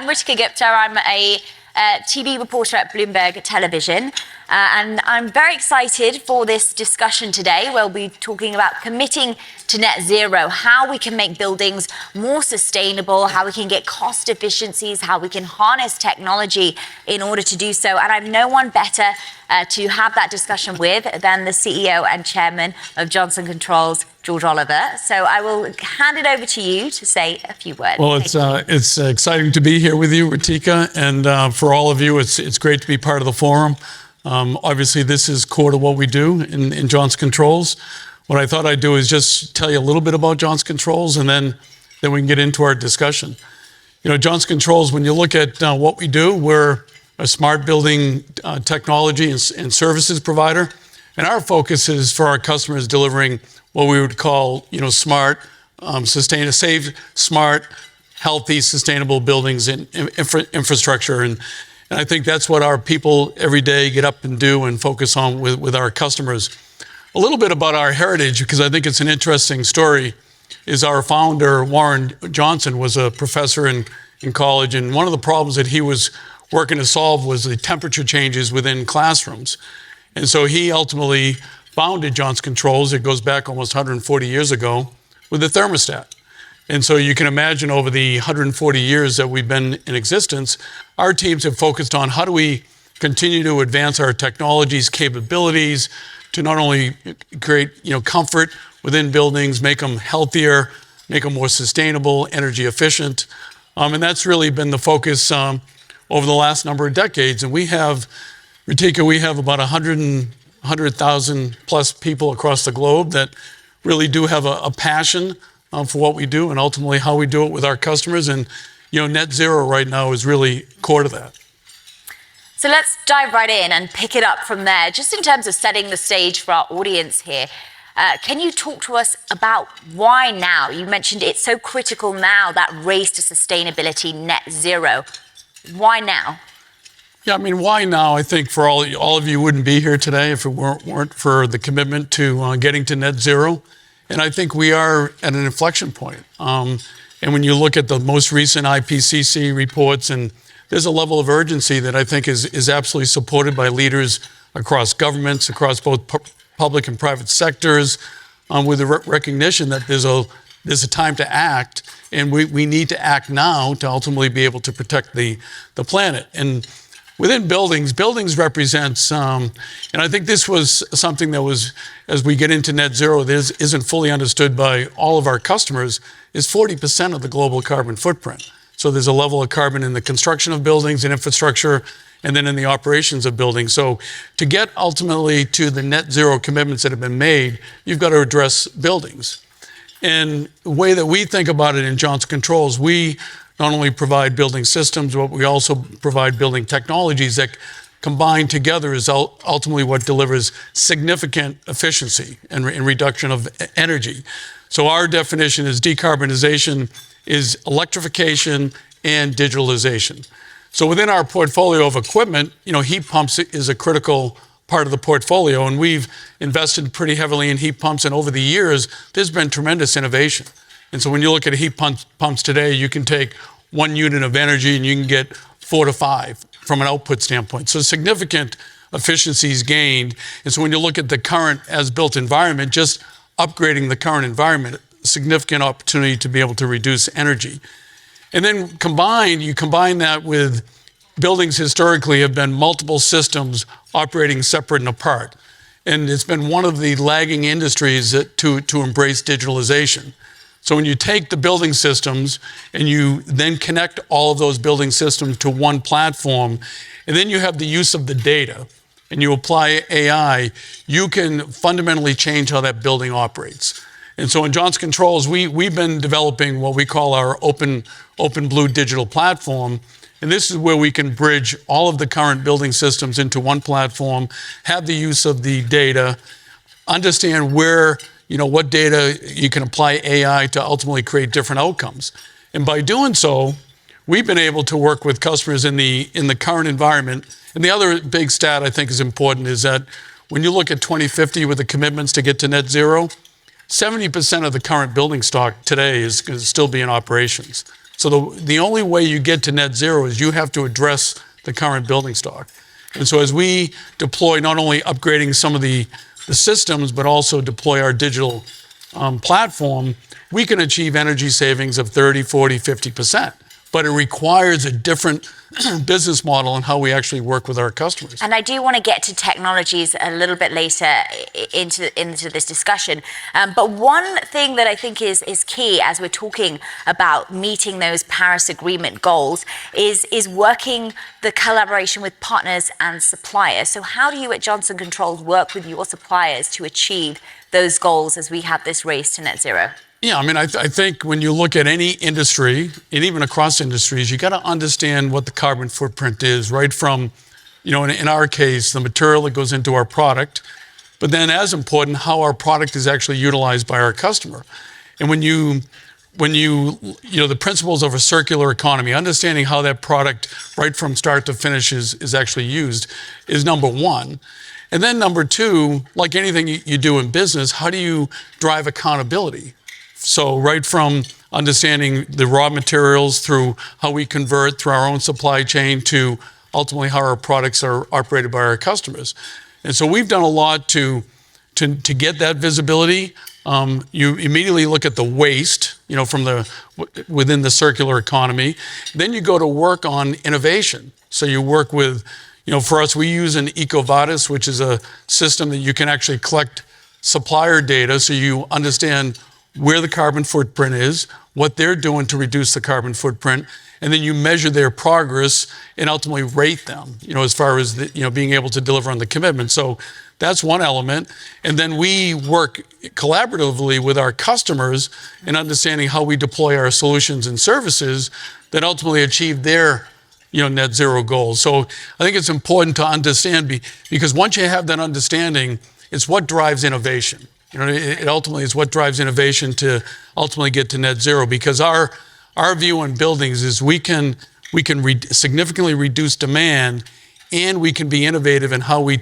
I'm Ritika Gupta. I'm a TV reporter at Bloomberg Television. And I'm very excited for this discussion today. We'll be talking about committing to net zero, how we can make buildings more sustainable, how we can get cost efficiencies, how we can harness technology in order to do so. And I've no one better to have that discussion with than the CEO and chairman of Johnson Controls, George Oliver. So I will hand it over to you to say a few words. Well, it's exciting to be here with you, Ritika, and for all of you, it's great to be part of the forum. Obviously, this is core to what we do in Johnson Controls. What I thought I'd do is just tell you a little bit about Johnson Controls, and then we can get into our discussion. You know, Johnson Controls, when you look at what we do, we're a smart building technology and services provider, and our focus is for our customers delivering what we would call, smart, safe, smart, healthy, sustainable buildings and infrastructure. And I think that's what our people every day get up and do and focus on with our customers. A little bit about our heritage, because I think it's an interesting story, is our founder, Warren Johnson, was a professor in college, and one of the problems that he was working to solve was the temperature changes within classrooms. And so he ultimately founded Johnson Controls. It goes back almost 140 years ago with the thermostat. And so you can imagine over the 140 years that we've been in existence, our teams have focused on how do we continue to advance our technologies, capabilities, to not only create comfort within buildings, make them healthier, make them more sustainable, energy efficient. And that's really been the focus over the last number of decades. And we have, Ritika, we have about 100,000 plus people across the globe that really do have a passion for what we do and ultimately how we do it with our customers. And, net zero right now is really core to that. So let's dive right in and pick it up from there. Just in terms of setting the stage for our audience here, can you talk to us about why now? You mentioned it's so critical now, that race to sustainability, net zero. Why now? Yeah, I mean, why now? I think for all of you wouldn't be here today if it weren't for the commitment to getting to net zero. And I think we are at an inflection point. And when you look at the most recent IPCC reports, and there's a level of urgency that I think is absolutely supported by leaders across governments, across both public and private sectors, with the recognition that there's a time to act, and we need to act now to ultimately be able to protect the planet. And within buildings represents, and I think this was something that was, as we get into net zero, this isn't fully understood by all of our customers, is 40% of the global carbon footprint. So there's a level of carbon in the construction of buildings and infrastructure, and then in the operations of buildings. So to get ultimately to the net zero commitments that have been made, you've got to address buildings. And the way that we think about it in Johnson Controls, we not only provide building systems, but we also provide building technologies that combined together is ultimately what delivers significant efficiency and reduction of energy. So our definition is decarbonization is electrification and digitalization. So within our portfolio of equipment, heat pumps is a critical part of the portfolio, and we've invested pretty heavily in heat pumps, and over the years, there's been tremendous innovation. And so when you look at heat pumps today, you can take 1 unit of energy and you can get 4 to 5 from an output standpoint. So significant efficiencies gained. And so when you look at the current as-built environment, just upgrading the current environment, significant opportunity to be able to reduce energy. And then you combine that with buildings historically have been multiple systems operating separate and apart. And it's been one of the lagging industries to embrace digitalization. So when you take the building systems and you then connect all of those building systems to one platform, and then you have the use of the data and you apply AI, you can fundamentally change how that building operates. And so in Johnson Controls, we've been developing what we call our open blue digital platform. And this is where we can bridge all of the current building systems into one platform, have the use of the data, understand where, what data you can apply AI to ultimately create different outcomes. And by doing so, we've been able to work with customers in the current environment. And the other big stat I think is important is that when you look at 2050 with the commitments to get to net zero, 70% of the current building stock today is going to still be in operations. So the only way you get to net zero is you have to address the current building stock. And so as we deploy not only upgrading some of the systems, but also deploy our digital platform, we can achieve energy savings of 30, 40, 50%. But it requires a different business model in how we actually work with our customers. And I do want to get to technologies a little bit later into this discussion. But one thing that I think is key as we're talking about meeting those Paris Agreement goals is working the collaboration with partners and suppliers. So how do you at Johnson Controls work with your suppliers to achieve those goals as we have this race to net zero? Yeah, I mean, I think when you look at any industry, and even across industries, you got to understand what the carbon footprint is, right from, in our case, the material that goes into our product, but then as important, how our product is actually utilized by our customer. And when you the principles of a circular economy, understanding how that product, right from start to finish, is actually used, is number one. And then number two, like anything you do in business, how do you drive accountability? So right from understanding the raw materials through how we convert through our own supply chain to ultimately how our products are operated by our customers. And so we've done a lot to get that visibility. You immediately look at the waste, from within the circular economy. Then you go to work on innovation. So you work with, for us, we use an EcoVadis, which is a system that you can actually collect supplier data so you understand where the carbon footprint is, what they're doing to reduce the carbon footprint, and then you measure their progress and ultimately rate them, as far as being able to deliver on the commitment. So that's one element. And then we work collaboratively with our customers in understanding how we deploy our solutions and services that ultimately achieve their net zero goals. So I think it's important to understand, because once you have that understanding, it's what drives innovation. It ultimately is what drives innovation to ultimately get to net zero, because our view on buildings is we can significantly reduce demand, and we can be innovative in how we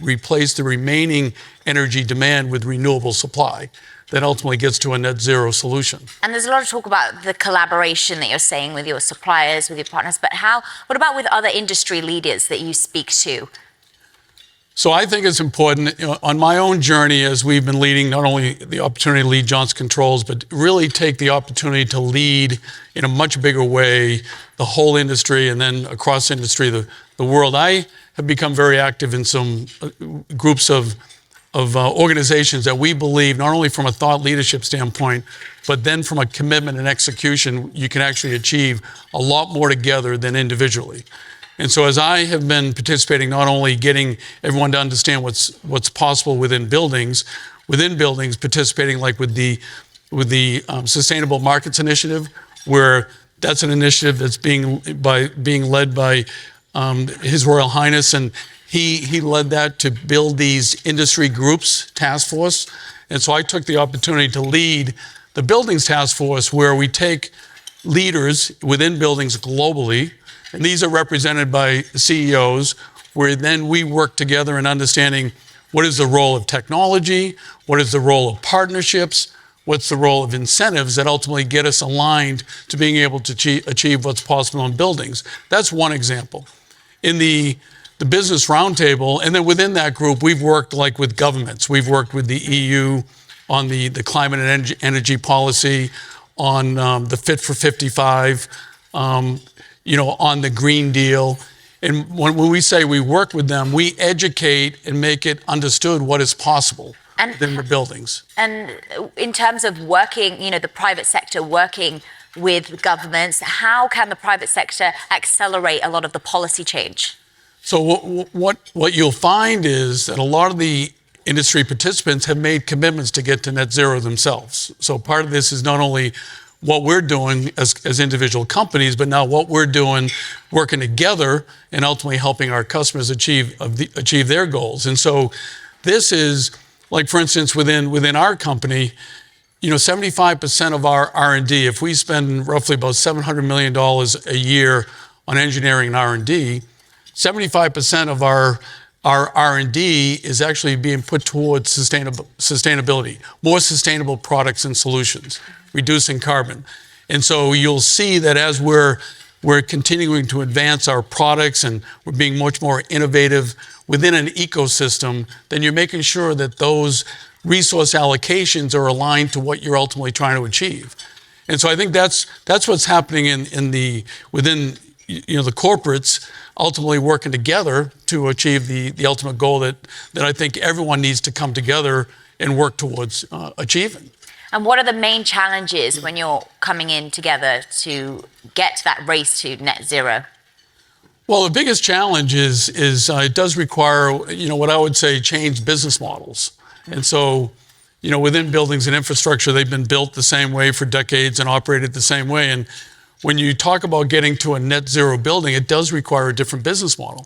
replace the remaining energy demand with renewable supply that ultimately gets to a net zero solution. And there's a lot of talk about the collaboration that you're saying with your suppliers, with your partners, but what about with other industry leaders that you speak to? So I think it's important, on my own journey, as we've been leading not only the opportunity to lead Johnson Controls, but really take the opportunity to lead in a much bigger way the whole industry, and then across industry, the world. I have become very active in some groups of organizations that we believe, not only from a thought leadership standpoint, but then from a commitment and execution, you can actually achieve a lot more together than individually. And so as I have been participating, not only getting everyone to understand what's possible within buildings, participating like with the Sustainable Markets Initiative, where that's an initiative that's being led by His Royal Highness, and he led that to build these industry groups, task force. And so I took the opportunity to lead the Buildings Task Force, where we take leaders within buildings globally, and these are represented by CEOs, where then we work together in understanding what is the role of technology, what is the role of partnerships, what's the role of incentives that ultimately get us aligned to being able to achieve what's possible in buildings. That's one example. In the business roundtable, and then within that group, we've worked like with governments. We've worked with the EU on the climate and energy policy, on the Fit for 55, on the Green Deal. And when we say we work with them, we educate and make it understood what is possible within the buildings. And in terms of working, the private sector working with governments, how can the private sector accelerate a lot of the policy change? So what you'll find is that a lot of the industry participants have made commitments to get to net zero themselves. So part of this is not only what we're doing as individual companies, but now what we're doing, working together and ultimately helping our customers achieve their goals. And so this is, like, for instance, within our company, 75% of our R&D, if we spend roughly about $700 million a year on engineering and R&D, 75% of our R&D is actually being put towards sustainability, more sustainable products and solutions, reducing carbon. And so you'll see that as we're continuing to advance our products and we're being much more innovative within an ecosystem, then you're making sure that those resource allocations are aligned to what you're ultimately trying to achieve. And so I think that's what's happening within the corporates ultimately working together to achieve the ultimate goal that I think everyone needs to come together and work towards achieving. And what are the main challenges when you're coming in together to get to that race to net zero? Well, the biggest challenge is it does require, what I would say, change business models. And so, within buildings and infrastructure, they've been built the same way for decades and operated the same way. And when you talk about getting to a net zero building, it does require a different business model.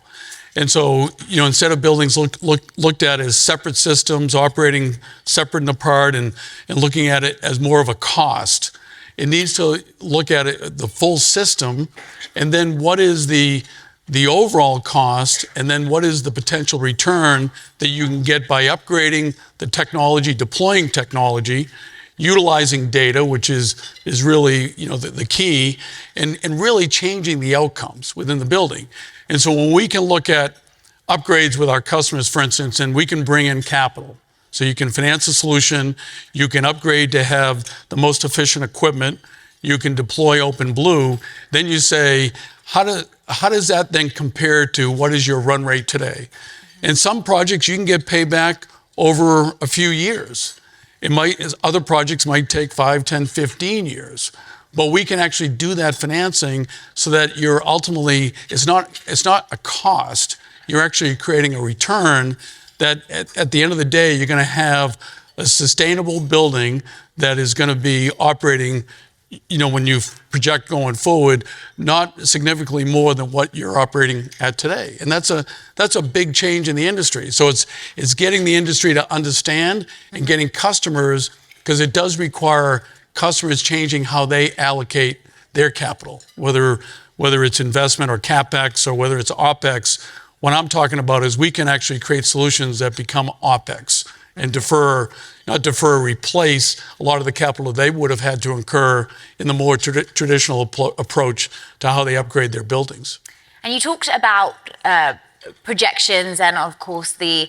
And so, instead of buildings looked at as separate systems, operating separate and apart, and looking at it as more of a cost, it needs to look at it, the full system, and then what is the overall cost, and then what is the potential return that you can get by upgrading the technology, deploying technology, utilizing data, which is really the key, and really changing the outcomes within the building. And so when we can look at upgrades with our customers, for instance, and we can bring in capital, so you can finance a solution, you can upgrade to have the most efficient equipment, you can deploy OpenBlue, then you say, how does that then compare to what is your run rate today? In some projects, you can get payback over a few years. Other projects might take 5, 10, 15 years. But we can actually do that financing so that you're ultimately, it's not a cost, you're actually creating a return that at the end of the day, you're going to have a sustainable building that is going to be operating, when you project going forward, not significantly more than what you're operating at today. And that's a big change in the industry. So it's getting the industry to understand and getting customers, because it does require customers changing how they allocate their capital, whether it's investment or CapEx or whether it's OpEx. What I'm talking about is we can actually create solutions that become OpEx and replace a lot of the capital they would have had to incur in the more traditional approach to how they upgrade their buildings. And you talked about projections and, of course, the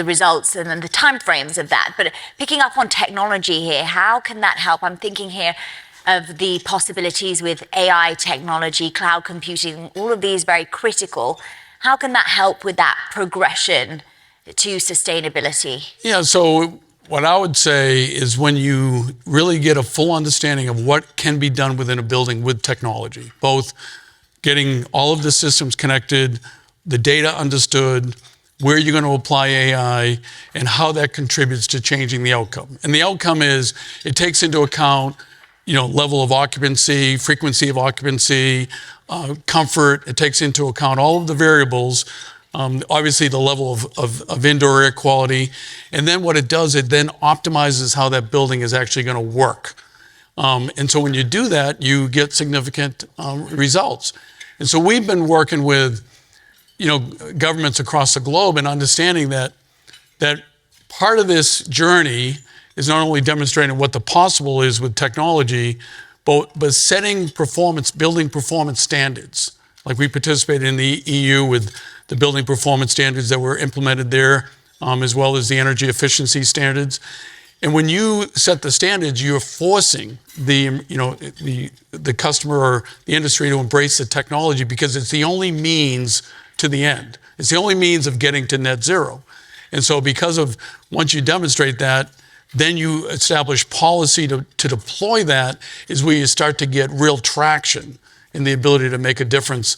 results and then the timeframes of that. But picking up on technology here, how can that help? I'm thinking here of the possibilities with AI technology, cloud computing, all of these very critical. How can that help with that progression to sustainability? Yeah, so what I would say is when you really get a full understanding of what can be done within a building with technology, both getting all of the systems connected, the data understood, where you're going to apply AI, and how that contributes to changing the outcome. And the outcome is it takes into account, level of occupancy, frequency of occupancy, comfort. It takes into account all of the variables, obviously the level of indoor air quality. And then what it does, it then optimizes how that building is actually going to work. And so when you do that, you get significant results. And so we've been working with, governments across the globe and understanding that part of this journey is not only demonstrating what the possible is with technology, but setting building performance standards. Like we participated in the EU with the building performance standards that were implemented there, as well as the energy efficiency standards. And when you set the standards, you're forcing the customer or the industry to embrace the technology, because it's the only means to the end. It's the only means of getting to net zero. And so once you demonstrate that, then you establish policy to deploy that, is where you start to get real traction in the ability to make a difference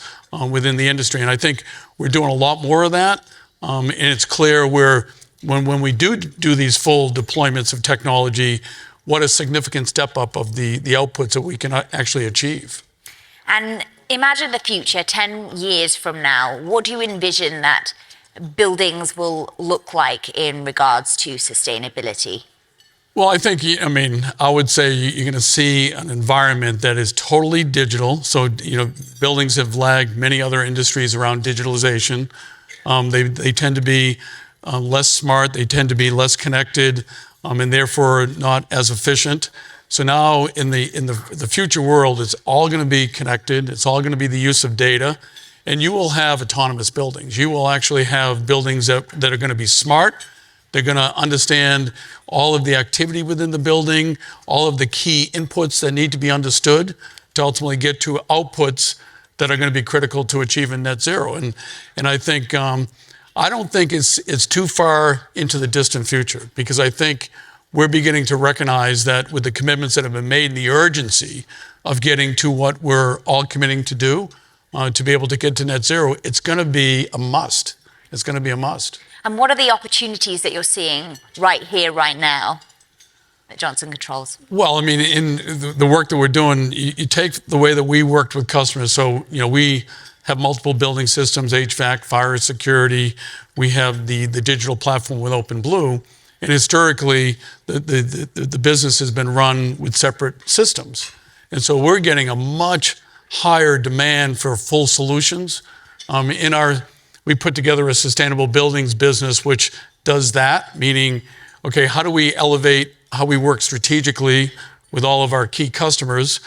within the industry. And I think we're doing a lot more of that. And it's clear when we do these full deployments of technology, what a significant step up of the outputs that we can actually achieve. And imagine the future, 10 years from now. What do you envision that buildings will look like in regards to sustainability? Well, I think, I would say you're going to see an environment that is totally digital. So, buildings have lagged many other industries around digitalization. They tend to be less smart, they tend to be less connected, and therefore not as efficient. So now in the future world, it's all going to be connected. It's all going to be the use of data, and you will have autonomous buildings. You will actually have buildings that are going to be smart. They're going to understand all of the activity within the building, all of the key inputs that need to be understood to ultimately get to outputs that are going to be critical to achieving net zero. And I think I don't think it's too far into the distant future, because I think we're beginning to recognize that with the commitments that have been made and the urgency of getting to what we're all committing to do, to be able to get to net zero, it's going to be a must. It's going to be a must. And what are the opportunities that you're seeing right here, right now at Johnson Controls? Well, I mean, in the work that we're doing, you take the way that we worked with customers. So, we have multiple building systems, HVAC, fire, security. We have the digital platform with OpenBlue. And historically, the business has been run with separate systems. And so we're getting a much higher demand for full solutions. We put together a sustainable buildings business, which does that, meaning, okay, how do we elevate how we work strategically with all of our key customers,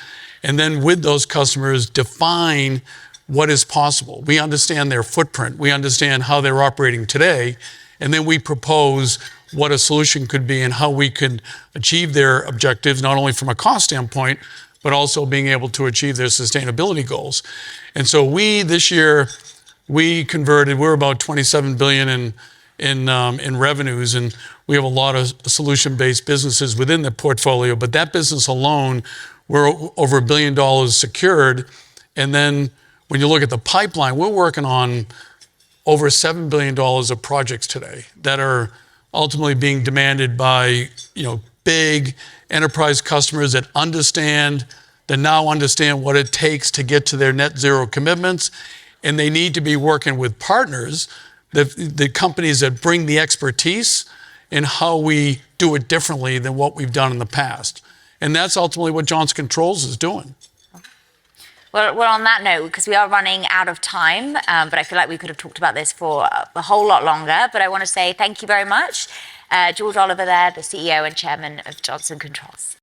and then with those customers define what is possible. We understand their footprint. We understand how they're operating today, and then we propose what a solution could be and how we can achieve their objectives, not only from a cost standpoint, but also being able to achieve their sustainability goals. And so this year, we're about 27 billion in revenues, and we have a lot of solution-based businesses within the portfolio, but that business alone, we're over $1 billion secured. And then when you look at the pipeline, we're working on over $7 billion of projects today that are ultimately being demanded by, big enterprise customers that now understand what it takes to get to their net zero commitments. And they need to be working with partners, the companies that bring the expertise in how we do it differently than what we've done in the past. And that's ultimately what Johnson Controls is doing. Well, on that note, because we are running out of time, but I feel like we could have talked about this for a whole lot longer, but I want to say thank you very much. George Oliver there, the CEO and Chairman of Johnson Controls.